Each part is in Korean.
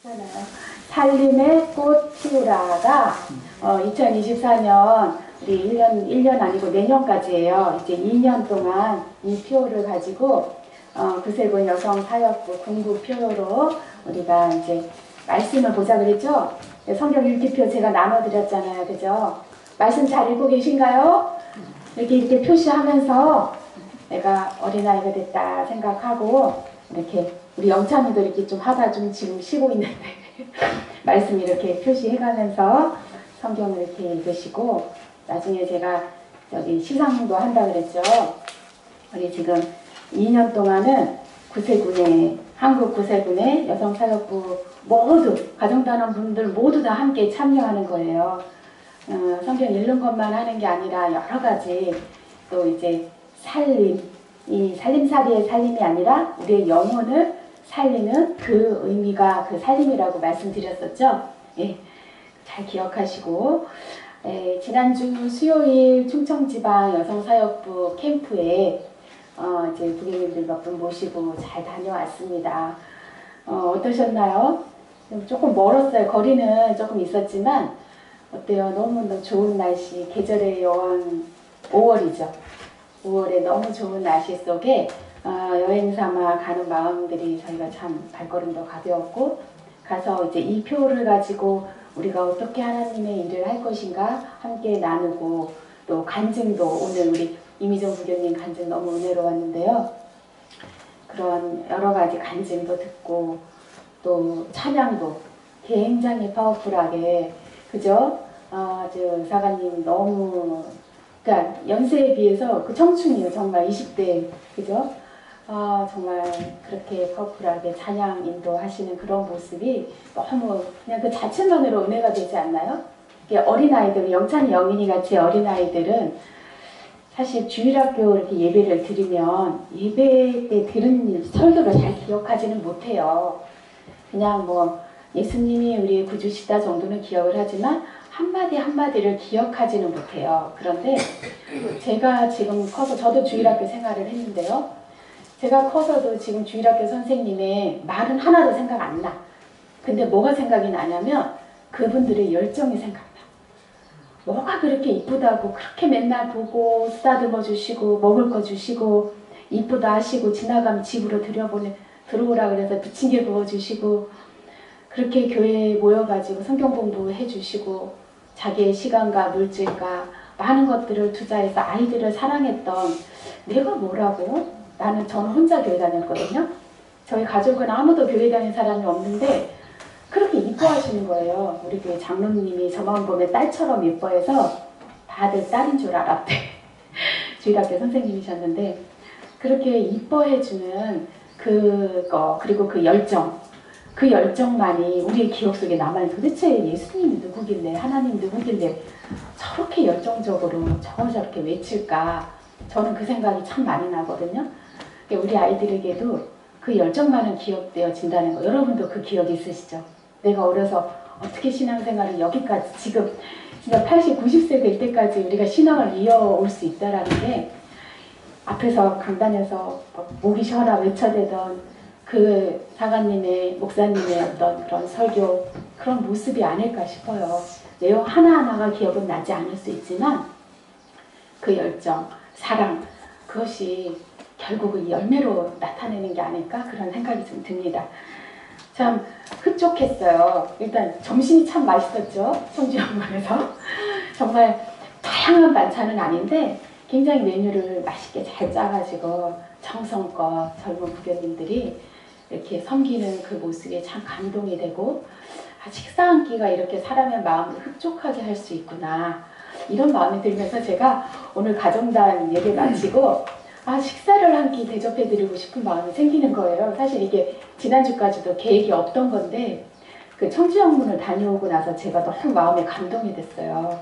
괜찮아요. 살림의 꽃 피우라가 2024년 우리 1년 아니고 내년까지예요. 이제 2년 동안 이 표를 가지고 구세군 여성사역부 군구 표로 우리가 이제 말씀을 보자 그랬죠? 성경 읽기표 제가 나눠드렸잖아요. 그죠? 말씀 잘 읽고 계신가요? 이렇게 표시하면서 내가 어린아이가 됐다 생각하고 이렇게 우리 영찬이도 이렇게 좀 하다 좀 지금 쉬고 있는데 말씀 이렇게 표시해가면서 성경을 이렇게 읽으시고 나중에 제가 여기 시상도 한다 그랬죠. 우리 지금 2년 동안은 구세군의 한국 구세군의 여성사역부 모두 가정단원분들 모두 다 함께 참여하는 거예요. 성경 읽는 것만 하는 게 아니라 여러 가지 또 이제 살림, 이 살림살이의 살림이 아니라 우리의 영혼을 살리는 그 의미가 그 살림이라고 말씀드렸었죠. 예, 잘 기억하시고 지난주 수요일 충청지방 여성사역부 캠프에 이제 부교님들 몇 분 모시고 잘 다녀왔습니다. 어떠셨나요? 조금 멀었어요. 거리는 조금 있었지만 어때요? 너무 좋은 날씨, 계절의 여왕 5월이죠. 5월에 너무 좋은 날씨 속에 여행 삼아 가는 마음들이 저희가 참 발걸음도 가벼웠고 가서 이제 이 표를 가지고 우리가 어떻게 하나님의 일을 할 것인가 함께 나누고 또 간증도 오늘 우리 이미정 부교님 간증 너무 은혜로웠는데요. 그런 여러 가지 간증도 듣고 또 찬양도 굉장히 파워풀하게 그죠? 저 사관님 너무 그러니까 연세에 비해서 그 청춘이에요. 정말 20대 그죠? 정말 그렇게 파워풀하게 찬양 인도하시는 그런 모습이 너무 그냥 그 자체만으로 은혜가 되지 않나요? 어린아이들, 영찬이 영인이 같이 어린아이들은 사실 주일학교 이렇게 예배를 드리면 예배 때 들은 설교를 잘 기억하지는 못해요. 그냥 뭐 예수님이 우리의 구주시다 정도는 기억을 하지만 한마디 한마디를 기억하지는 못해요. 그런데 제가 지금 커서 저도 주일학교 생활을 했는데요. 제가 커서도 지금 주일학교 선생님의 말은 하나도 생각 안 나. 근데 뭐가 생각이 나냐면 그분들의 열정이 생각나. 뭐가 그렇게 이쁘다고 그렇게 맨날 보고 쓰다듬어 주시고 먹을 거 주시고 이쁘다 하시고 지나가면 집으로 들어오라 그래서 부침개 구워 주시고 그렇게 교회에 모여가지고 성경 공부해 주시고 자기의 시간과 물질과 많은 것들을 투자해서 아이들을 사랑했던 내가 뭐라고? 저는 혼자 교회 다녔거든요. 저희 가족은 아무도 교회 다닌 사람이 없는데 그렇게 이뻐하시는 거예요. 우리 교회 장로님이 저만 보면 딸처럼 이뻐해서 다들 딸인 줄 알았대. 주일학교 선생님이셨는데 그렇게 이뻐해주는 그거 그리고 그 열정 그 열정만이 우리의 기억 속에 남아있는 도대체 예수님이 누구길래 하나님 누구길래 저렇게 열정적으로 저렇게 외칠까 저는 그 생각이 참 많이 나거든요. 우리 아이들에게도 그 열정만은 기억되어진다는 거 여러분도 그 기억 있으시죠? 내가 어려서 어떻게 신앙생활을 여기까지 지금 진짜 80, 90세 될 때까지 우리가 신앙을 이어올 수 있다라는 게 앞에서 강단에서 목이 쉬어라 외쳐대던 그 사관님의 목사님의 어떤 그런 설교 그런 모습이 아닐까 싶어요. 내용 하나하나가 기억은 나지 않을 수 있지만 그 열정, 사랑 그것이 결국은 열매로 나타내는 게 아닐까 그런 생각이 좀 듭니다. 참 흡족했어요. 일단 점심이 참 맛있었죠. 청주영광에서 정말 다양한 반찬은 아닌데 굉장히 메뉴를 맛있게 잘 짜가지고 정성껏 젊은 부교님들이 이렇게 섬기는 그 모습에 참 감동이 되고 식사 한 끼가 이렇게 사람의 마음을 흡족하게 할 수 있구나 이런 마음이 들면서 제가 오늘 가정단 예배 마치고 식사를 한 끼 대접해드리고 싶은 마음이 생기는 거예요. 사실 이게 지난주까지도 계획이 없던 건데 그 청주영문을 다녀오고 나서 제가 너무 마음에 감동이 됐어요.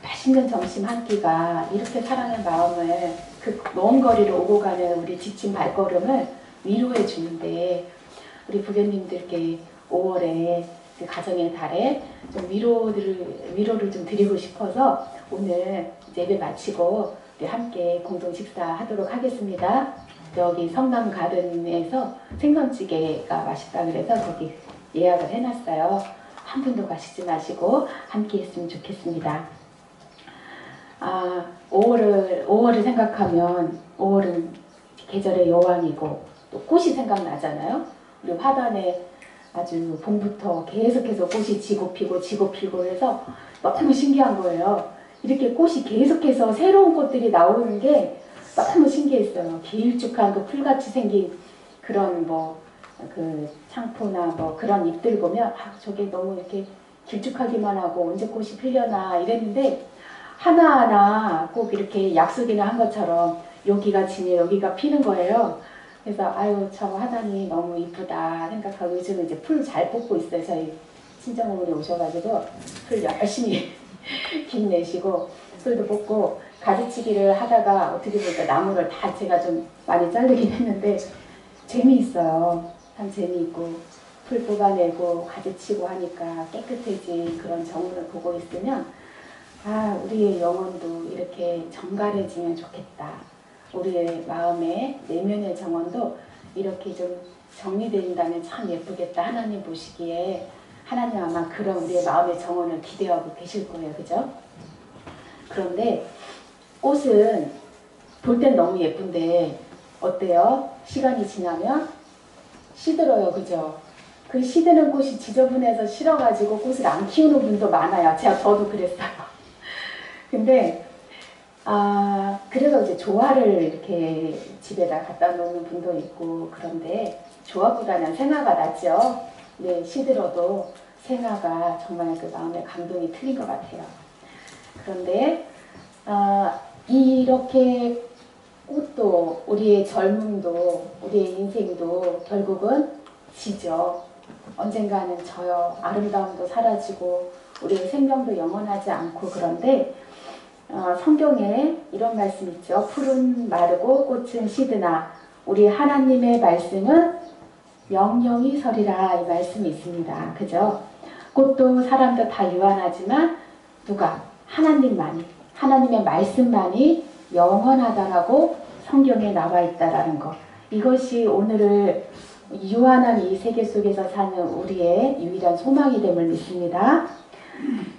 맛있는 점심 한 끼가 이렇게 사랑의 마음을 그 먼 거리로 오고 가는 우리 지친 발걸음을 위로해 주는데 우리 부교님들께 5월에 그 가정의 달에 좀 위로를 좀 드리고 싶어서 오늘 예배 마치고 우리 함께 공동 식사하도록 하겠습니다. 여기 성남 가든에서 생선찌개가 맛있다 그래서 거기 예약을 해놨어요. 한 분도 가시지 마시고 함께 했으면 좋겠습니다. 5월을 생각하면 5월은 계절의 여왕이고 또 꽃이 생각나잖아요. 우리 화단에 아주 봄부터 계속해서 꽃이 지고 피고 해서 너무 신기한 거예요. 이렇게 꽃이 계속해서 새로운 꽃들이 나오는 게 너무 신기했어요. 길쭉한 그 풀같이 생긴 그런 그 창포나 그런 잎들 보면 저게 너무 이렇게 길쭉하기만 하고 언제 꽃이 피려나 이랬는데 하나하나 꼭 이렇게 약속이나 한 것처럼 여기가 지면 여기가 피는 거예요. 그래서 아유 참 하단이 너무 이쁘다 생각하고 요즘은 이제 풀 잘 뽑고 있어요. 저희 친정어머니 오셔가지고 풀 열심히 빛내시고 풀도 뽑고 가지치기를 하다가 어떻게 보니까 나무를 다 제가 좀 많이 자르긴 했는데 재미있어요. 참 재미있고 풀 뽑아내고 가지치고 하니까 깨끗해진 그런 정원을 보고 있으면 우리의 영혼도 이렇게 정갈해지면 좋겠다. 우리의 마음의 내면의 정원도 이렇게 좀 정리된다면 참 예쁘겠다. 하나님 보시기에 하나님 아마 그런 우리의 마음의 정원을 기대하고 계실 거예요. 그죠? 그런데 꽃은 볼 땐 너무 예쁜데 어때요? 시간이 지나면 시들어요. 그죠? 그 시드는 꽃이 지저분해서 싫어가지고 꽃을 안 키우는 분도 많아요. 저도 그랬어요. 근데 그래서 이제 조화를 이렇게 집에다 갖다 놓는 분도 있고 그런데 조화보다는 생화가 낫죠. 네, 시들어도 생화가 정말 그 마음의 감동이 틀린 것 같아요. 그런데 이렇게 꽃도 우리의 젊음도 우리의 인생도 결국은 지죠. 언젠가는 져요. 아름다움도 사라지고 우리의 생명도 영원하지 않고 그런데 성경에 이런 말씀 있죠. 풀은 마르고 꽃은 시드나 우리 하나님의 말씀은 영영이 서리라 이 말씀이 있습니다. 그죠? 꽃도 사람도 다 유한하지만 누가? 하나님만이 하나님의 말씀만이 영원하다라고 성경에 나와 있다라는 거. 이것이 오늘을 유한한 이 세계 속에서 사는 우리의 유일한 소망이 됨을 믿습니다.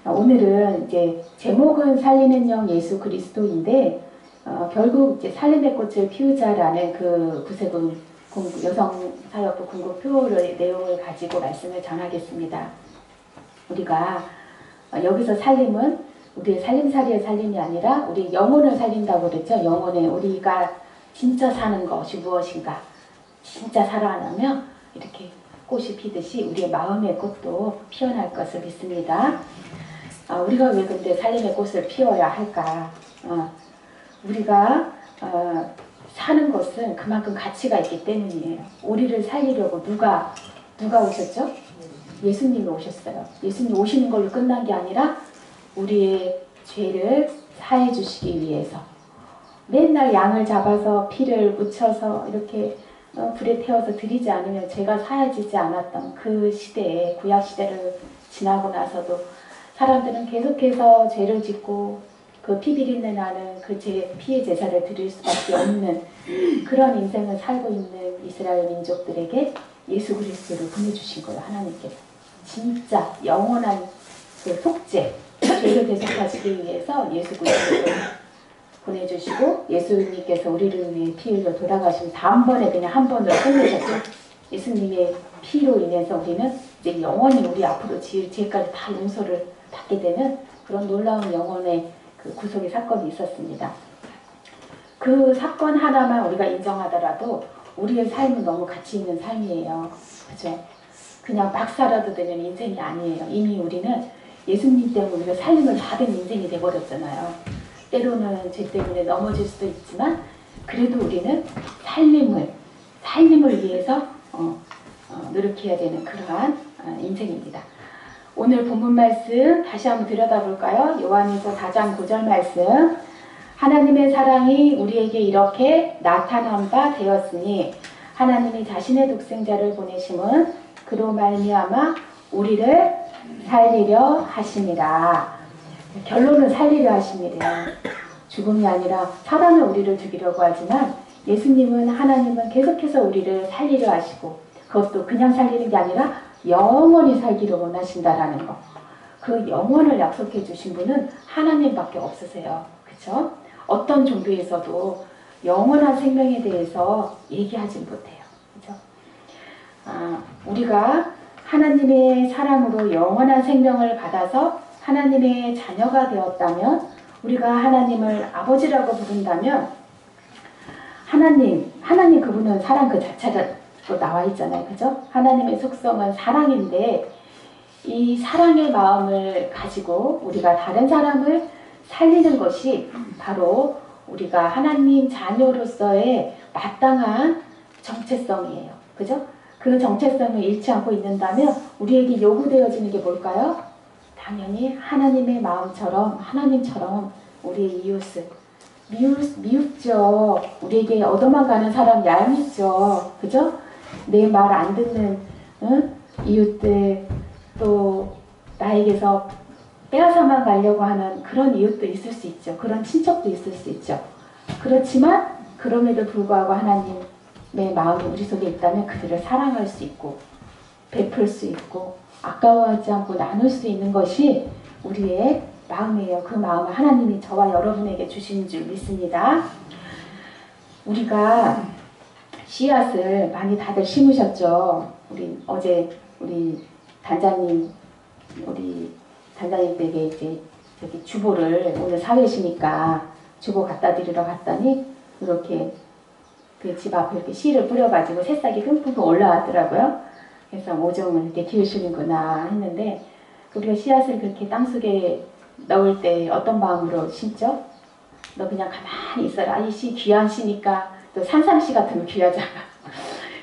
오늘은 이제 제목은 살리는 영 예수 그리스도인데 결국 이제 살림의 꽃을 피우자라는 그 구세군 여성사역부 군고표의 내용을 가지고 말씀을 전하겠습니다. 우리가 여기서 살림은 우리의 살림살이의 살림이 아니라 우리 영혼을 살린다고 그랬죠. 영혼에 우리가 진짜 사는 것이 무엇인가 진짜 살아나면 이렇게 꽃이 피듯이 우리의 마음의 꽃도 피어날 것을 믿습니다. 우리가 왜 근데 살림의 꽃을 피워야 할까? 우리가 사는 것은 그만큼 가치가 있기 때문이에요. 우리를 살리려고 누가 오셨죠? 예수님이 오셨어요. 예수님 오시는 걸로 끝난 게 아니라 우리의 죄를 사해 주시기 위해서 맨날 양을 잡아서 피를 묻혀서 이렇게 불에 태워서 드리지 않으면 죄가 사해지지 않았던 그 시대에 구약 시대를 지나고 나서도 사람들은 계속해서 죄를 짓고 그 피 비린내 나는 그 피의 제사를 드릴 수밖에 없는 그런 인생을 살고 있는 이스라엘 민족들에게 예수 그리스도를 보내주신 거예요. 하나님께서 진짜 영원한 그 속죄 죄를 대속하시기 위해서 예수 그리스도를 보내주시고 예수님께서 우리를 위해 피 흘려 돌아가시면 다음번에 그냥 한 번으로 끝내셨죠. 예수님의 피로 인해서 우리는 이제 영원히 우리 앞으로 지을 죄까지 다 용서를 받게 되는 그런 놀라운 영혼의 그 구속의 사건이 있었습니다. 그 사건 하나만 우리가 인정하더라도 우리의 삶은 너무 가치 있는 삶이에요. 그죠? 그냥 막 살아도 되는 인생이 아니에요. 이미 우리는 예수님 때문에 우리가 살림을 받은 인생이 돼버렸잖아요. 때로는 죄 때문에 넘어질 수도 있지만 그래도 우리는 살림을 위해서 노력해야 되는 그러한 인생입니다. 오늘 본문 말씀 다시 한번 들여다볼까요? 요한일서 4장 9절 말씀. 하나님의 사랑이 우리에게 이렇게 나타난 바 되었으니 하나님이 자신의 독생자를 보내심은 그로 말미암아 우리를 살리려 하심이라. 결론은 살리려 하심이래요. 죽음이 아니라 사단은 우리를 죽이려고 하지만 예수님은 하나님은 계속해서 우리를 살리려 하시고 그것도 그냥 살리는 게 아니라 영원히 살기를 원하신다라는 거. 그 영원을 약속해 주신 분은 하나님밖에 없으세요. 그쵸? 어떤 종교에서도 영원한 생명에 대해서 얘기하지 못해요. 그죠? 우리가 하나님의 사랑으로 영원한 생명을 받아서 하나님의 자녀가 되었다면, 우리가 하나님을 아버지라고 부른다면, 하나님 그분은 사랑 그 자체가 또 나와 있잖아요. 그죠? 하나님의 속성은 사랑인데, 이 사랑의 마음을 가지고 우리가 다른 사람을 살리는 것이 바로 우리가 하나님 자녀로서의 마땅한 정체성이에요. 그죠? 그 정체성을 잃지 않고 있는다면 우리에게 요구되어지는 게 뭘까요? 당연히 하나님의 마음처럼, 하나님처럼 우리의 이웃을 미웃죠. 우리에게 얻어만 가는 사람 얄밉죠. 그죠? 내 말 안 듣는 이웃들, 또 나에게서 빼앗아만 가려고 하는 그런 이웃도 있을 수 있죠. 그런 친척도 있을 수 있죠. 그렇지만 그럼에도 불구하고 하나님의 마음이 우리 속에 있다면 그들을 사랑할 수 있고 베풀 수 있고 아까워하지 않고 나눌 수 있는 것이 우리의 마음이에요. 그 마음을 하나님이 저와 여러분에게 주신 줄 믿습니다. 우리가 씨앗을 많이 다들 심으셨죠. 어제 우리 단장님에게 이제 저기 주보를 오늘 사회시니까 주보 갖다 드리러 갔더니 이렇게 그 집 앞에 이렇게 씨를 뿌려가지고 새싹이 흠뻑 올라왔더라고요. 그래서 모종을 이렇게 키우시는구나 했는데, 우리가 씨앗을 그렇게 땅속에 넣을 때 어떤 마음으로 심죠? 너 그냥 가만히 있어라. 이 씨 귀한 씨니까, 또 산삼씨 같은 거 귀하잖아.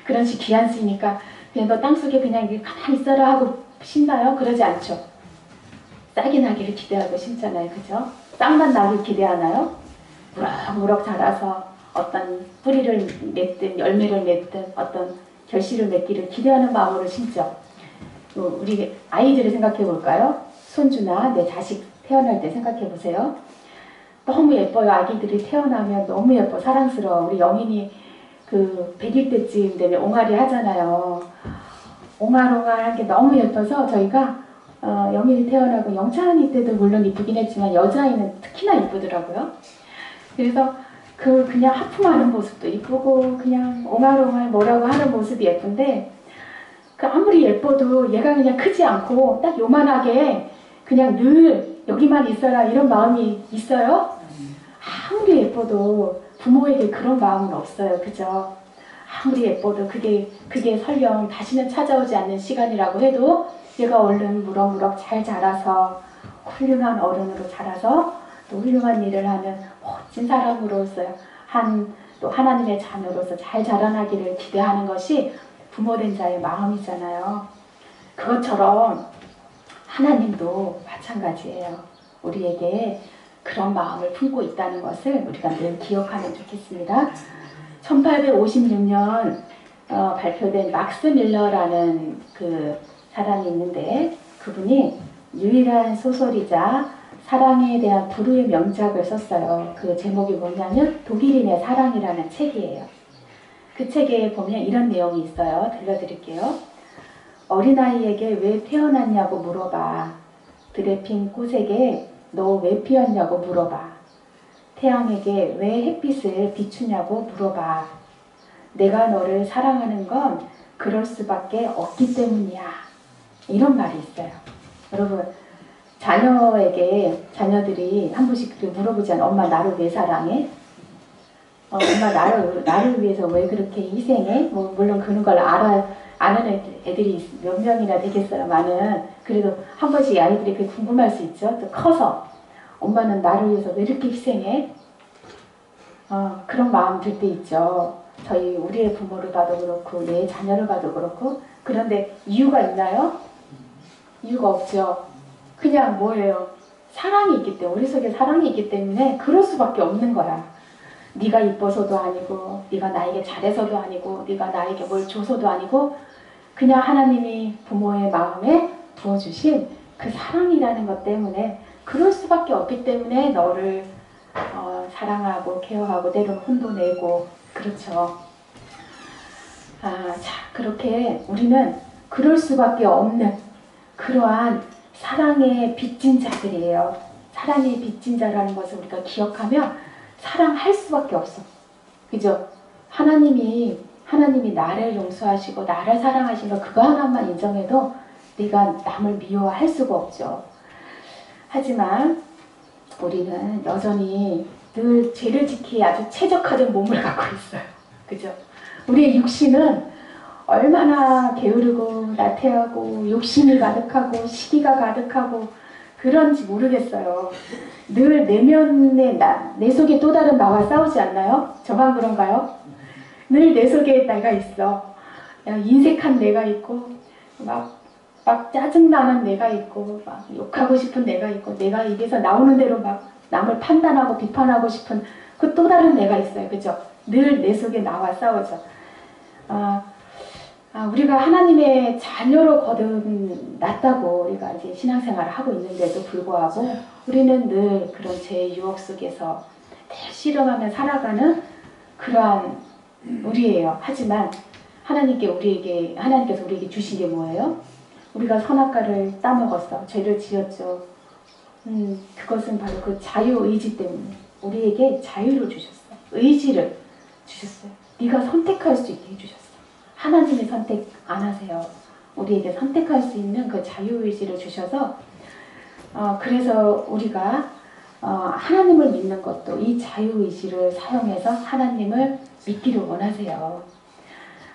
그런 씨 귀한 씨니까 그냥 너 땅속에 그냥 가만히 있어라 하고 심나요? 그러지 않죠. 싹이 나기를 기대하고 심잖아요. 그죠? 싹만 나기를 기대하나요? 무럭무럭 자라서 어떤 뿌리를 맺든 열매를 맺든 어떤 결실을 맺기를 기대하는 마음으로 심죠. 우리 아이들을 생각해 볼까요? 손주나 내 자식 태어날 때 생각해 보세요. 너무 예뻐요. 아기들이 태어나면 너무 예뻐, 사랑스러워. 우리 영인이 그 100일 때쯤 되면 옹알이 하잖아요. 옹알옹알한 게 너무 예뻐서 저희가 영인이 태어나고 영찬이 때도 물론 이쁘긴 했지만 여자아이는 특히나 이쁘더라고요. 그래서 그냥 하품하는 모습도 이쁘고 그냥 옹알옹알 뭐라고 하는 모습이 예쁜데, 그 아무리 예뻐도 얘가 그냥 크지 않고 딱 요만하게 그냥 늘 여기만 있어라 이런 마음이 있어요? 아무리 예뻐도 부모에게 그런 마음은 없어요. 그죠? 아무리 예뻐도 그게 설령 다시는 찾아오지 않는 시간이라고 해도 얘가 얼른 무럭무럭 잘 자라서 훌륭한 어른으로 자라서 또 훌륭한 일을 하는 멋진 사람으로서 또 하나님의 자녀로서 잘 자라나기를 기대하는 것이 부모된 자의 마음이잖아요. 그것처럼 하나님도 마찬가지예요. 우리에게 그런 마음을 품고 있다는 것을 우리가 늘 기억하면 좋겠습니다. 1856년 발표된 막스 밀러라는 그 사람이 있는데, 그분이 유일한 소설이자 사랑에 대한 불후의 명작을 썼어요. 그 제목이 뭐냐면 독일인의 사랑이라는 책이에요. 그 책에 보면 이런 내용이 있어요. 들려드릴게요. 어린아이에게 왜 태어났냐고 물어봐. 들에 핀 꽃에게 너 왜 피었냐고 물어봐. 태양에게 왜 햇빛을 비추냐고 물어봐. 내가 너를 사랑하는 건 그럴 수밖에 없기 때문이야. 이런 말이 있어요. 여러분, 자녀들이 한 번씩 물어보잖아요. 엄마 나를 왜 사랑해? 엄마 나를 위해서 왜 그렇게 희생해? 물론 그런 걸 아는 애들이 몇 명이나 되겠어요만은, 그래도 한 번씩 아이들이 그게 궁금할 수 있죠. 또 커서 엄마는 나를 위해서 왜 이렇게 희생해? 그런 마음 들 때 있죠. 우리의 부모를 봐도 그렇고 내 자녀를 봐도 그렇고. 그런데 이유가 있나요? 이유가 없죠. 그냥 뭐예요? 사랑이 있기 때문에, 우리 속에 사랑이 있기 때문에 그럴 수밖에 없는 거야. 네가 이뻐서도 아니고, 네가 나에게 잘해서도 아니고, 네가 나에게 뭘 줘서도 아니고, 그냥 하나님이 부모의 마음에 부어주신 그 사랑이라는 것 때문에, 그럴 수밖에 없기 때문에 너를 사랑하고 케어하고 때로는 혼도 내고, 그렇죠. 자, 그렇게 우리는 그럴 수밖에 없는 그러한 사랑의 빚진 자들이에요. 사랑의 빚진 자라는 것을 우리가 기억하면 사랑할 수밖에 없어. 그죠? 하나님이 나를 용서하시고 나를 사랑하신 거 그거 하나만 인정해도 네가 남을 미워할 수가 없죠. 하지만 우리는 여전히 늘 죄를 지키기 아주 최적화된 몸을 갖고 있어요. 그죠? 우리의 육신은 얼마나 게으르고 나태하고 욕심이 가득하고 시기가 가득하고 그런지 모르겠어요. 늘 내면에 내 속에 또 다른 나와 싸우지 않나요? 저만 그런가요? 늘 내 속에 내가 있어. 인색한 내가 있고 막 짜증나는 내가 있고 막 욕하고 싶은 내가 있고 내가 입에서 나오는 대로 막 남을 판단하고 비판하고 싶은 그 또 다른 내가 있어요. 그죠? 늘 내 속에 나와 싸우죠. 우리가 하나님의 자녀로 거듭났다고 우리가 이제 신앙생활을 하고 있는데도 불구하고 우리는 늘 그런 죄의 유혹 속에서 늘 씨름하며 살아가는 그러한 우리예요. 하지만 하나님께서 우리에게 주신 게 뭐예요? 우리가 선악과를 따먹었어. 죄를 지었죠. 그것은 바로 그 자유의지 때문에 우리에게 자유를 주셨어. 의지를 주셨어요. 네가 선택할 수 있게 해주셨어. 하나님이 선택 안 하세요. 우리에게 선택할 수 있는 그 자유의지를 주셔서 그래서 우리가 하나님을 믿는 것도 이 자유의지를 사용해서 하나님을 믿기를 원하세요.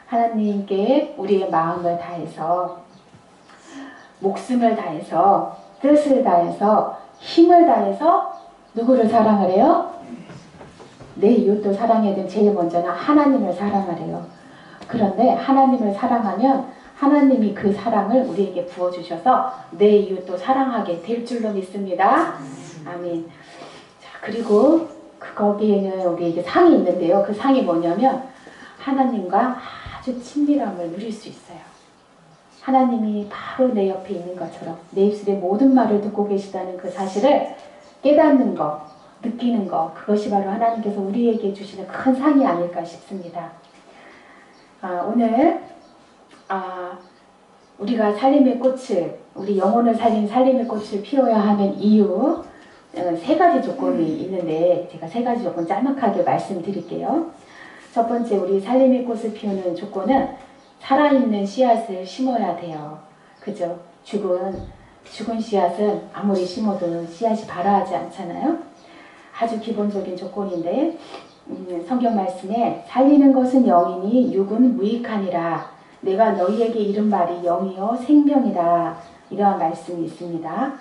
하나님께 우리의 마음을 다해서 목숨을 다해서 뜻을 다해서 힘을 다해서 누구를 사랑하래요? 내 이웃도 사랑해야 되는 제일 먼저는 하나님을 사랑하래요. 그런데 하나님을 사랑하면 하나님이 그 사랑을 우리에게 부어주셔서 내 이웃도 사랑하게 될 줄로 믿습니다. 아멘. 자, 그리고 거기에는 우리에게 상이 있는데요. 그 상이 뭐냐면 하나님과 아주 친밀함을 누릴 수 있어요. 하나님이 바로 내 옆에 있는 것처럼 내 입술의 모든 말을 듣고 계시다는 그 사실을 깨닫는 것, 느끼는 것, 그것이 바로 하나님께서 우리에게 주시는 큰 상이 아닐까 싶습니다. 오늘 우리가 살림의 꽃을, 우리 영혼을 살린 살림의 꽃을 피워야 하는 이유 3가지 조건이 있는데 제가 3가지 조건 짤막하게 말씀드릴게요. 첫 번째, 우리 살림의 꽃을 피우는 조건은 살아있는 씨앗을 심어야 돼요. 그죠? 죽은 씨앗은 아무리 심어도 씨앗이 발아하지 않잖아요. 아주 기본적인 조건인데 성경 말씀에 살리는 것은 영이니 육은 무익하니라. 내가 너희에게 이른 말이 영이요 생명이라. 이러한 말씀이 있습니다.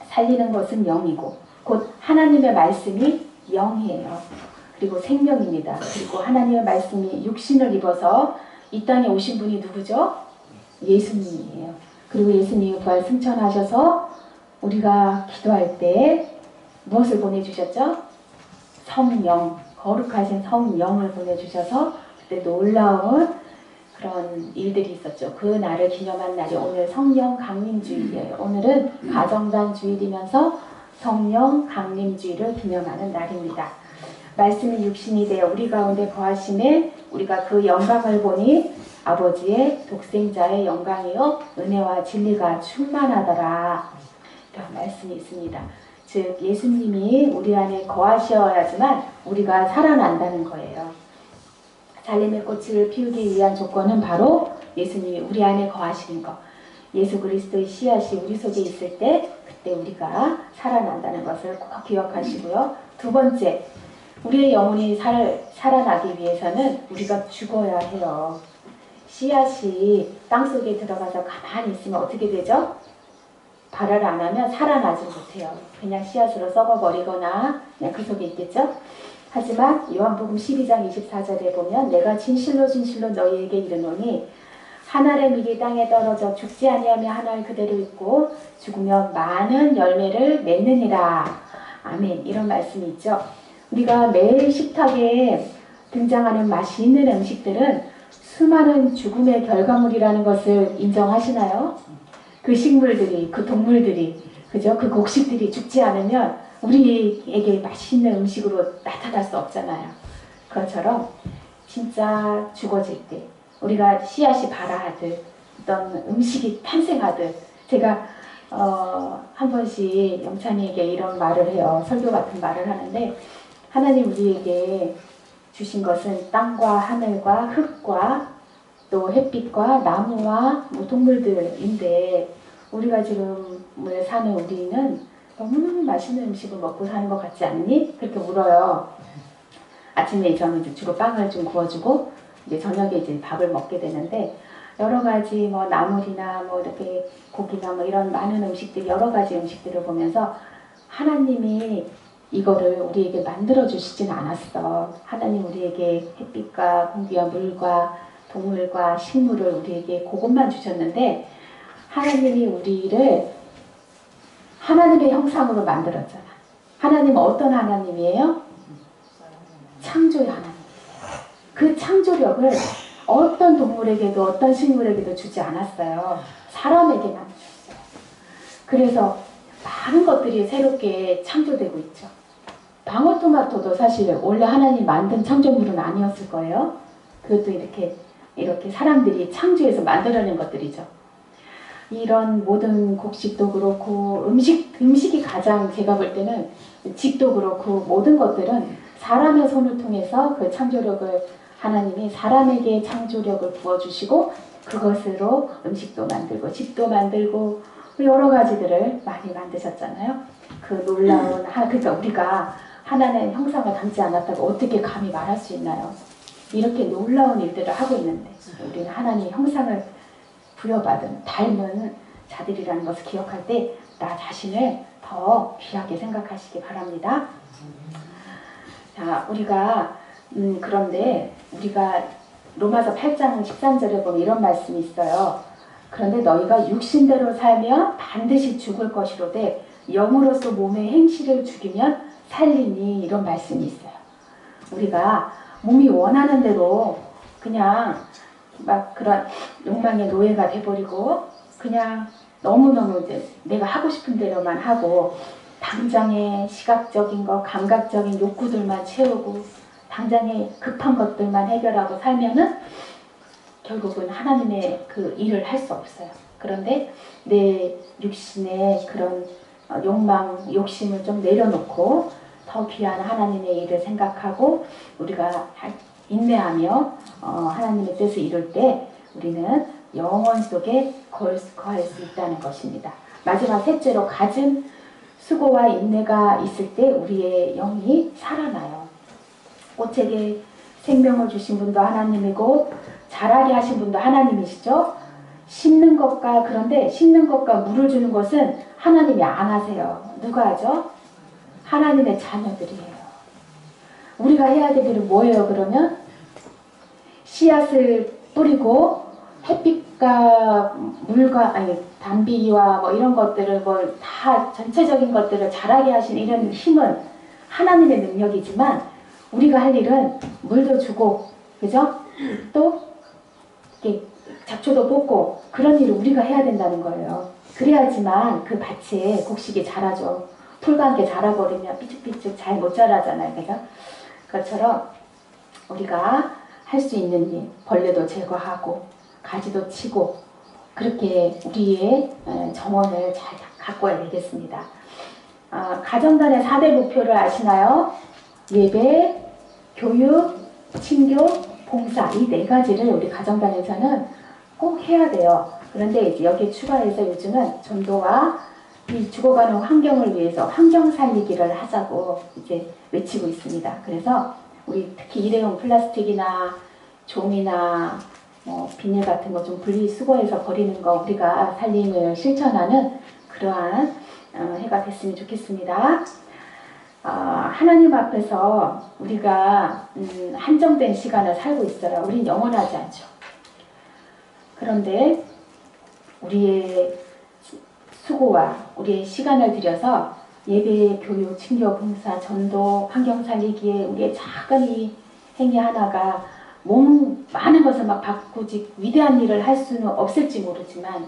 살리는 것은 영이고 곧 하나님의 말씀이 영이에요. 그리고 생명입니다. 그리고 하나님의 말씀이 육신을 입어서 이 땅에 오신 분이 누구죠? 예수님이에요. 그리고 예수님이 부활 승천하셔서 우리가 기도할 때 무엇을 보내주셨죠? 성령, 거룩하신 성령을 보내주셔서 그때 놀라운 그런 일들이 있었죠. 그 날을 기념한 날이 오늘 성령 강림주일이에요. 오늘은 가정단 주일이면서 성령 강림주일을 기념하는 날입니다. 말씀이 육신이 되어 우리 가운데 거하심에 우리가 그 영광을 보니 아버지의 독생자의 영광이요 은혜와 진리가 충만하더라. 이런 말씀이 있습니다. 즉 예수님이 우리 안에 거하셔야지만 우리가 살아난다는 거예요. 살림의 꽃을 피우기 위한 조건은 바로 예수님이 우리 안에 거하시는 것. 예수 그리스도의 씨앗이 우리 속에 있을 때 그때 우리가 살아난다는 것을 꼭 기억하시고요. 두 번째, 우리의 영혼이 살아나기 위해서는 우리가 죽어야 해요. 씨앗이 땅속에 들어가서 가만히 있으면 어떻게 되죠? 발화를 안 하면 살아나지 못해요. 그냥 씨앗으로 썩어버리거나 그냥 그 속에 있겠죠? 하지만 요한복음 12장 24절에 보면 내가 진실로 너희에게 이르노니 한 알의 밀이 땅에 떨어져 죽지 아니하며 한 알 그대로 있고 죽으면 많은 열매를 맺느니라. 아멘. 이런 말씀이 있죠. 우리가 매일 식탁에 등장하는 맛있는 음식들은 수많은 죽음의 결과물이라는 것을 인정하시나요? 그 식물들이, 그 동물들이, 그죠? 그 곡식들이 죽지 않으면 우리에게 맛있는 음식으로 나타날 수 없잖아요. 그것처럼 진짜 죽어질 때 우리가 씨앗이 발아하듯 어떤 음식이 탄생하듯 제가 한 번씩 영찬이에게 이런 말을 해요. 설교 같은 말을 하는데 하나님 우리에게 주신 것은 땅과 하늘과 흙과 또 햇빛과 나무와 뭐 동물들인데 우리가 지금 사는 우리는 너무너무 맛있는 음식을 먹고 사는 것 같지 않니? 그렇게 물어요. 아침에 저는 이제 주로 빵을 좀 구워주고 이제 저녁에 이제 밥을 먹게 되는데 여러 가지 뭐 나물이나 뭐 이렇게 고기나 뭐 이런 많은 음식들 여러 가지 음식들을 보면서 하나님이 이거를 우리에게 만들어 주시진 않았어. 하나님 우리에게 햇빛과 공기와 물과 동물과 식물을 우리에게 그것만 주셨는데 하나님이 우리를 하나님의 형상으로 만들었잖아. 하나님은 어떤 하나님이에요? 창조의 하나님. 그 창조력을 어떤 동물에게도 어떤 식물에게도 주지 않았어요. 사람에게만 주셨어요. 그래서 많은 것들이 새롭게 창조되고 있죠. 방울토마토도 사실 원래 하나님 만든 창조물은 아니었을 거예요. 그것도 이렇게 사람들이 창조해서 만들어낸 것들이죠. 이런 모든 곡식도 그렇고 음식이 가장 제가 볼 때는 집도 그렇고 모든 것들은 사람의 손을 통해서 그 창조력을 하나님이 사람에게 창조력을 부어주시고 그것으로 음식도 만들고 집도 만들고 여러 가지들을 많이 만드셨잖아요. 그 놀라운 그러니까 우리가 하나님의 형상을 닮지 않았다고 어떻게 감히 말할 수 있나요? 이렇게 놀라운 일들을 하고 있는데 우리는 하나님의 형상을 부여받은 닮은 자들이라는 것을 기억할 때 나 자신을 더 귀하게 생각하시기 바랍니다. 자, 우리가 그런데 우리가 로마서 8장 13절에 보면 이런 말씀이 있어요. 그런데 너희가 육신대로 살면 반드시 죽을 것이로되 영으로서 몸의 행실을 죽이면 살리니 이런 말씀이 있어요. 우리가 몸이 원하는 대로 그냥 막 그런 욕망의 노예가 돼버리고 그냥 너무너무 이제 내가 하고 싶은 대로만 하고 당장의 시각적인 거, 감각적인 욕구들만 채우고 당장의 급한 것들만 해결하고 살면은 결국은 하나님의 그 일을 할 수 없어요. 그런데 내 육신의 그런 욕망, 욕심을 좀 내려놓고 더 귀한 하나님의 일을 생각하고 우리가 인내하며 하나님의 뜻을 이룰 때 우리는 영원 속에 거할 수 있다는 것입니다. 마지막 셋째로 가진 수고와 인내가 있을 때 우리의 영이 살아나요. 꽃에게 생명을 주신 분도 하나님이고 자라게 하신 분도 하나님이시죠. 심는 것과 그런데 심는 것과 물을 주는 것은 하나님이 안 하세요. 누가 하죠? 하나님의 자녀들이에요. 우리가 해야 될 일은 뭐예요? 그러면 씨앗을 뿌리고 햇빛과 물과 단비와 뭐 이런 것들을 다 전체적인 것들을 자라게 하신 이런 힘은 하나님의 능력이지만 우리가 할 일은 물도 주고 그죠? 또 이렇게 잡초도 뽑고 그런 일을 우리가 해야 된다는 거예요. 그래야지만 그 밭에 곡식이 자라죠. 풀과 함께 자라버리면 삐죽삐죽 잘 못 자라잖아요. 그죠? 그것처럼 우리가 할 수 있는 일, 벌레도 제거하고 가지도 치고 그렇게 우리의 정원을 잘 가꿔야 되겠습니다. 가정단의 4대 목표를 아시나요? 예배, 교육, 친교, 봉사 이 4가지를 우리 가정단에서는 꼭 해야 돼요. 그런데 이제 여기에 추가해서 요즘은 전도와 이 죽어가는 환경을 위해서 환경 살리기를 하자고 이제 외치고 있습니다. 그래서 우리 특히 일회용 플라스틱이나 종이나 비닐 같은 거 좀 분리수거해서 버리는 거 우리가 살림을 실천하는 그러한 해가 됐으면 좋겠습니다. 하나님 앞에서 우리가 한정된 시간을 살고 있어요. 우린 영원하지 않죠. 그런데 우리의 수고와 우리의 시간을 들여서 예배, 교육, 친교, 봉사, 전도, 환경 살리기에 우리의 작은 이 행위 하나가 많은 것을 막 바꾸지 위대한 일을 할 수는 없을지 모르지만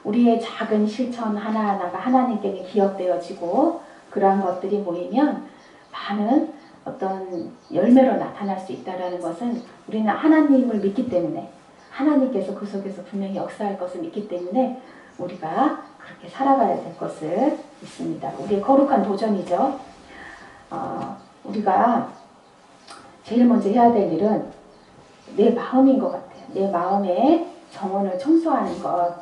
우리의 작은 실천 하나하나가 하나님께 기억되어지고 그러한 것들이 모이면 많은 어떤 열매로 나타날 수 있다는 것은 우리는 하나님을 믿기 때문에 하나님께서 그 속에서 분명히 역사할 것을 믿기 때문에 우리가 그렇게 살아가야 될 것을 믿습니다. 우리의 거룩한 도전이죠. 우리가 제일 먼저 해야 될 일은 내 마음인 것 같아요. 내 마음의 정원을 청소하는 것.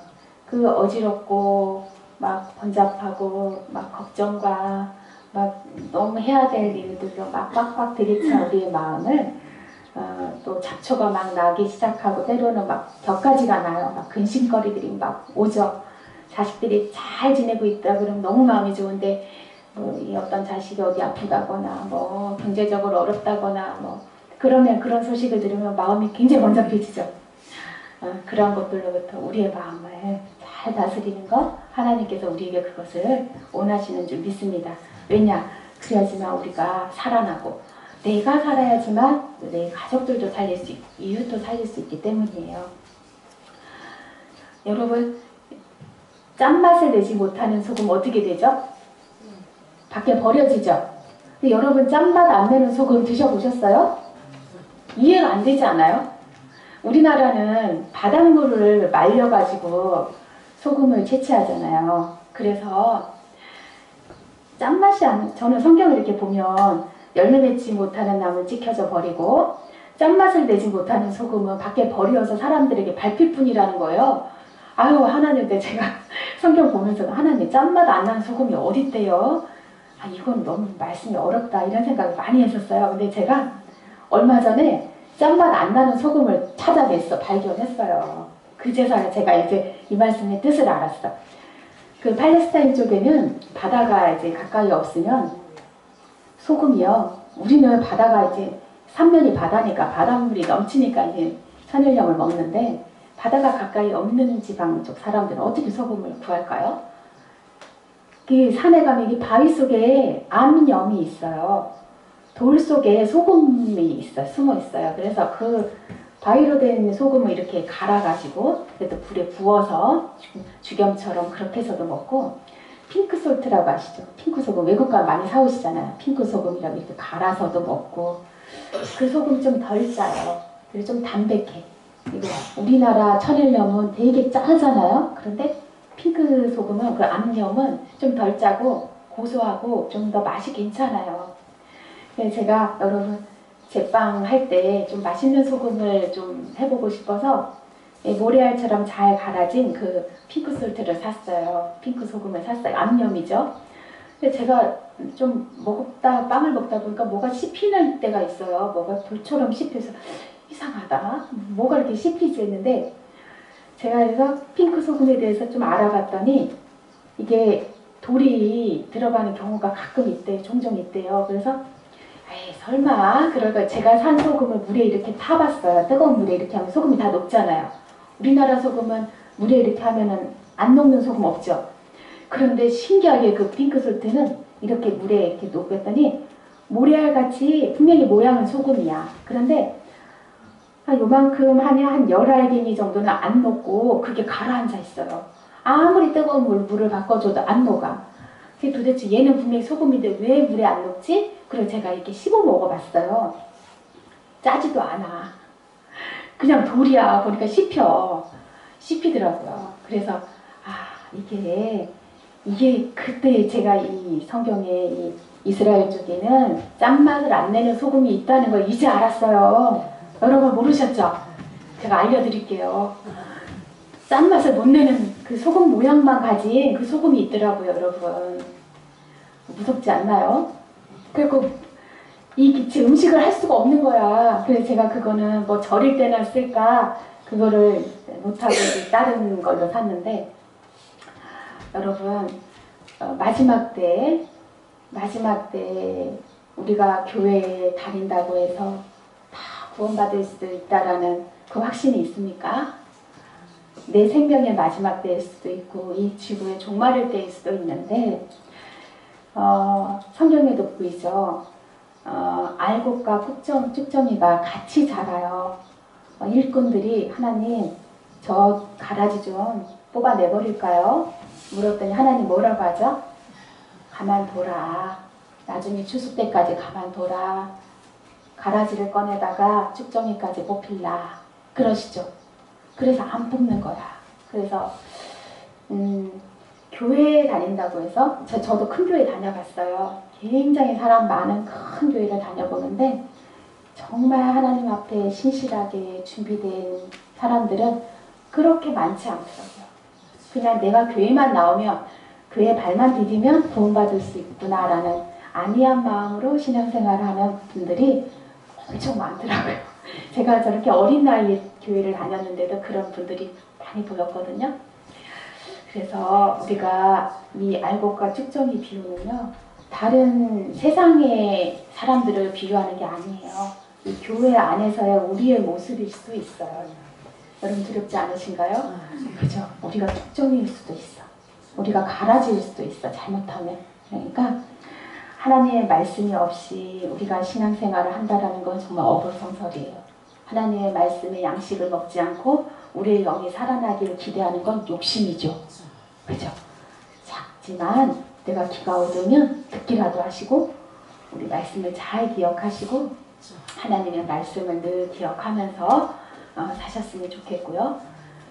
그 어지럽고 막 번잡하고 막 걱정과 막 너무 해야 될 일들로 막 빡빡 들이찬 우리의 마음을 또 잡초가 막 나기 시작하고 때로는 막 격가지가 나요. 막 근심거리들이 막 오죠. 자식들이 잘 지내고 있다 그러면 너무 마음이 좋은데 이 어떤 자식이 어디 아프다거나 뭐 경제적으로 어렵다거나 뭐 그러면 그런 소식을 들으면 마음이 굉장히 번잡해지죠. 그런 것들로부터 우리의 마음을 잘 다스리는 것 하나님께서 우리에게 그것을 원하시는 줄 믿습니다. 왜냐? 그래야지만 우리가 살아나고 내가 살아야지만 내 가족들도 살릴 수 있고 이웃도 살릴 수 있기 때문이에요. 여러분 짠맛을 내지 못하는 소금 어떻게 되죠? 밖에 버려지죠. 근데 여러분 짠맛 안 내는 소금 드셔보셨어요? 이해가 안 되지 않아요? 우리나라는 바닷물을 말려가지고 소금을 채취하잖아요. 그래서 짠맛이 저는 성경을 이렇게 보면 열매 맺지 못하는 나무는 찍혀져 버리고 짠맛을 내지 못하는 소금은 밖에 버려서 사람들에게 밟힐 뿐이라는 거예요. 아유 하나님, 제가 성경 보면서 하나님 짠맛 안 나는 소금이 어딨대요? 이건 너무 말씀이 어렵다 이런 생각을 많이 했었어요. 근데 제가 얼마 전에 짠맛 안 나는 소금을 발견했어요. 그제서야 제가 이제 이 말씀의 뜻을 알았어. 그 팔레스타인 쪽에는 바다가 이제 가까이 없으면 소금이요. 우리는 바다가 이제 삼면이 바다니까 바닷물이 넘치니까 이제 천일염을 먹는데 바다가 가까이 없는 지방 쪽 사람들은 어떻게 소금을 구할까요? 그 산에 가면 이 바위 속에 암염이 있어요. 돌 속에 소금이 숨어 있어요. 그래서 그 바위로 된 소금을 이렇게 갈아가지고 그래도 불에 부어서 죽염처럼 그렇게 해서도 먹고 핑크솔트라고 아시죠? 핑크소금 외국 가면 많이 사오시잖아요. 핑크소금이라고 이렇게 갈아서도 먹고 그 소금 좀 덜 짜요. 그리고 좀 담백해. 이거 우리나라 천일염은 되게 짜잖아요. 그런데 핑크소금은 그 암염은 좀 덜 짜고 고소하고 좀 더 맛이 괜찮아요. 제가 여러분 제빵 할 때 좀 맛있는 소금을 좀 해보고 싶어서 모래알처럼 잘 갈아진 그 핑크솔트를 샀어요. 핑크 소금을 샀어요. 암염이죠. 근데 제가 좀 빵을 먹다 보니까 뭐가 씹히는 때가 있어요. 뭐가 돌처럼 씹혀서 이상하다. 뭐가 이렇게 씹히지 했는데 제가 그래서 핑크 소금에 대해서 좀 알아봤더니 이게 돌이 들어가는 경우가 가끔 있대요. 종종 있대요. 그래서 에이 설마 그러니까 제가 산 소금을 물에 이렇게 타봤어요. 뜨거운 물에 이렇게 하면 소금이 다 녹잖아요. 우리나라 소금은 물에 이렇게 하면은 안 녹는 소금 없죠. 그런데 신기하게 그 핑크솔트는 이렇게 물에 이렇게 녹였더니 모래알같이 분명히 모양은 소금이야. 그런데 한 요만큼 한 10알갱이 정도는 안 녹고 그게 가라앉아 있어요. 아무리 뜨거운 물을 바꿔줘도 안 녹아. 도대체 얘는 분명히 소금인데 왜 물에 안 녹지? 그래서 제가 이렇게 씹어 먹어봤어요. 짜지도 않아. 그냥 돌이야. 보니까 씹히더라고요. 그래서 이게 그때 제가 이 성경에 이 이스라엘 쪽에는 짠맛을 안 내는 소금이 있다는 걸 이제 알았어요. 여러분 모르셨죠? 제가 알려드릴게요. 짠맛을 못 내는 그 소금 모양만 가진 그 소금이 있더라고요, 여러분. 무섭지 않나요? 그리고 이 음식을 할 수가 없는 거야. 그래서 제가 그거는 뭐 절일 때나 쓸까 그거를 못하고 다른 걸로 샀는데 여러분 마지막 때 우리가 교회에 다닌다고 해서 다 구원받을 수 있다라는 그 확신이 있습니까? 내 생명의 마지막 때일 수도 있고 이 지구의 종말일 때일 수도 있는데 성경에도 보이죠. 알곡과 쭉정이가 같이 자라요. 일꾼들이 하나님 저 가라지 좀 뽑아내버릴까요? 물었더니 하나님 뭐라고 하죠? 가만둬라. 나중에 추수 때까지 가만둬라. 가라지를 꺼내다가 쭉정이까지 뽑힐라. 그러시죠. 그래서 안 뽑는 거야. 그래서 교회에 다닌다고 해서 저도 큰 교회 다녀봤어요. 굉장히 사람 많은 큰 교회를 다녀보는데 정말 하나님 앞에 신실하게 준비된 사람들은 그렇게 많지 않더라고요. 그냥 내가 교회만 나오면 교회 발만 디디면 도움받을 수 있구나라는 안이한 마음으로 신앙생활을 하는 분들이 엄청 많더라고요. 제가 저렇게 어린 나이에 교회를 다녔는데도 그런 분들이 많이 보였거든요. 그래서 우리가 이 알곡과 쭉정이 비유는요, 다른 세상의 사람들을 비유하는 게 아니에요. 이 교회 안에서의 우리의 모습일 수 있어요. 여러분 두렵지 않으신가요? 그죠? 우리가 쭉정이일 수도 있어. 우리가 가라지일 수도 있어. 잘못하면. 그러니까 하나님의 말씀이 없이 우리가 신앙생활을 한다는 건 정말 어불성설이에요. 하나님의 말씀의 양식을 먹지 않고 우리의 영이 살아나기를 기대하는 건 욕심이죠. 그죠? 작지만 내가 귀가 얻으면 듣기라도 하시고 우리 말씀을 잘 기억하시고 하나님의 말씀을 늘 기억하면서 사셨으면 좋겠고요.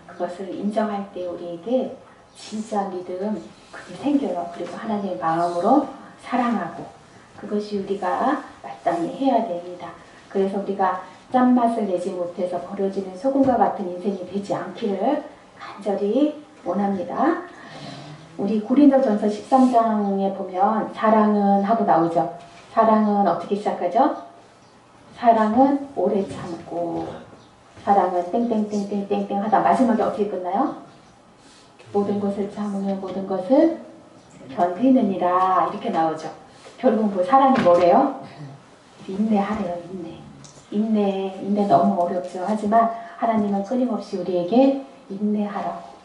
그것을 인정할 때 우리에게 진짜 믿음 그게 생겨요. 그리고 하나님의 마음으로 사랑하고 그것이 우리가 마땅히 해야 됩니다. 그래서 우리가 짠맛을 내지 못해서 버려지는 소금과 같은 인생이 되지 않기를 간절히 원합니다. 우리 고린도전서 13장에 보면 사랑은 하고 나오죠. 사랑은 어떻게 시작하죠? 사랑은 오래 참고 사랑은 땡땡땡땡땡땡 하다 마지막에 어떻게 끝나요? 모든 것을 참으며 모든 것을 견디느니라 이렇게 나오죠. 결국은 뭐 사랑이 뭐래요? 인내하래요. 인내 너무 어렵죠. 하지만 하나님은 끊임없이 우리에게 인내하라고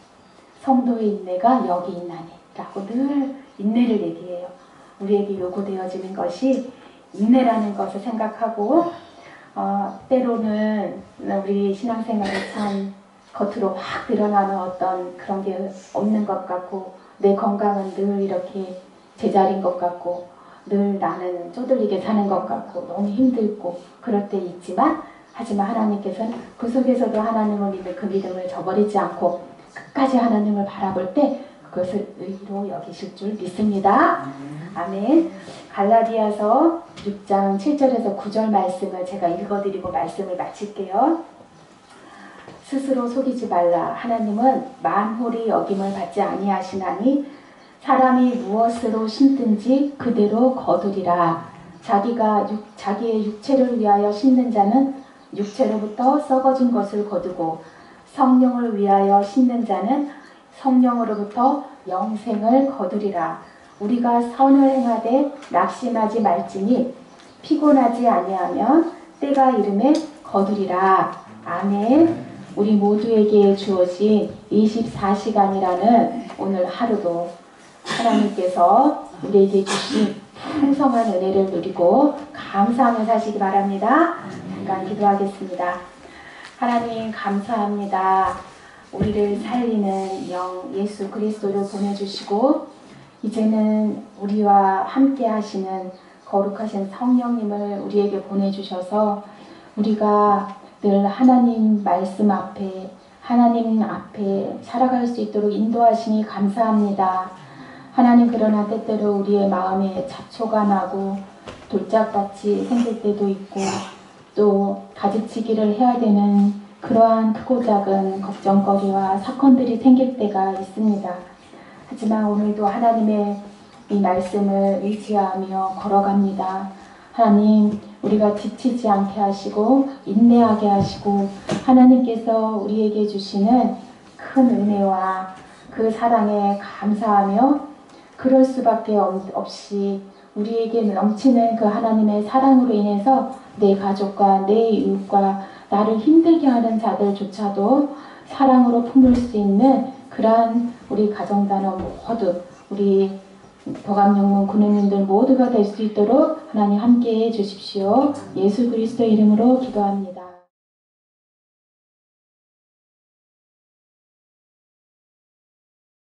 성도의 인내가 여기 있나니 라고 늘 인내를 얘기해요. 우리에게 요구되어지는 것이 인내라는 것을 생각하고 때로는 우리 신앙생활에 참 겉으로 확 드러나는 어떤 그런 게 없는 것 같고 내 건강은 늘 이렇게 제자리인 것 같고 늘 나는 쪼들리게 사는 것 같고 너무 힘들고 그럴 때 있지만 하지만 하나님께서는 그 속에서도 하나님을 믿는 그 믿음을 저버리지 않고 끝까지 하나님을 바라볼 때 그것을 의로 여기실 줄 믿습니다. 아멘. 갈라디아서 6장 7절에서 9절 말씀을 제가 읽어드리고 말씀을 마칠게요. 스스로 속이지 말라. 하나님은 만홀히 여김을 받지 아니하시나니 사람이 무엇으로 심든지 그대로 거두리라. 자기의 육체를 위하여 심는 자는 육체로부터 썩어진 것을 거두고 성령을 위하여 심는 자는 성령으로부터 영생을 거두리라. 우리가 선을 행하되 낙심하지 말지니 피곤하지 아니하면 때가 이름에 거두리라. 아멘. 우리 모두에게 주어진 24시간이라는 오늘 하루도 하나님께서 우리에게 주신 풍성한 은혜를 누리고 감사하며 사시기 바랍니다. 잠깐 기도하겠습니다. 하나님 감사합니다. 우리를 살리는 영 예수 그리스도를 보내주시고 이제는 우리와 함께 하시는 거룩하신 성령님을 우리에게 보내주셔서 우리가 늘 하나님 말씀 앞에 하나님 앞에 살아갈 수 있도록 인도하시니 감사합니다. 하나님 그러나 때때로 우리의 마음에 잡초가 나고 돌짝같이 생길 때도 있고 또 가지치기를 해야 되는 그러한 크고 작은 걱정거리와 사건들이 생길 때가 있습니다. 하지만 오늘도 하나님의 이 말씀을 의지하며 걸어갑니다. 하나님 우리가 지치지 않게 하시고 인내하게 하시고 하나님께서 우리에게 주시는 큰 은혜와 그 사랑에 감사하며 그럴 수밖에 없이 우리에게 넘치는 그 하나님의 사랑으로 인해서 내 가족과 내 이웃과 나를 힘들게 하는 자들조차도 사랑으로 품을 수 있는 그러한 우리 가정단원 모두 우리 도감영문 군우님들 모두가 될 수 있도록 하나님 함께해 주십시오. 예수 그리스도 이름으로 기도합니다.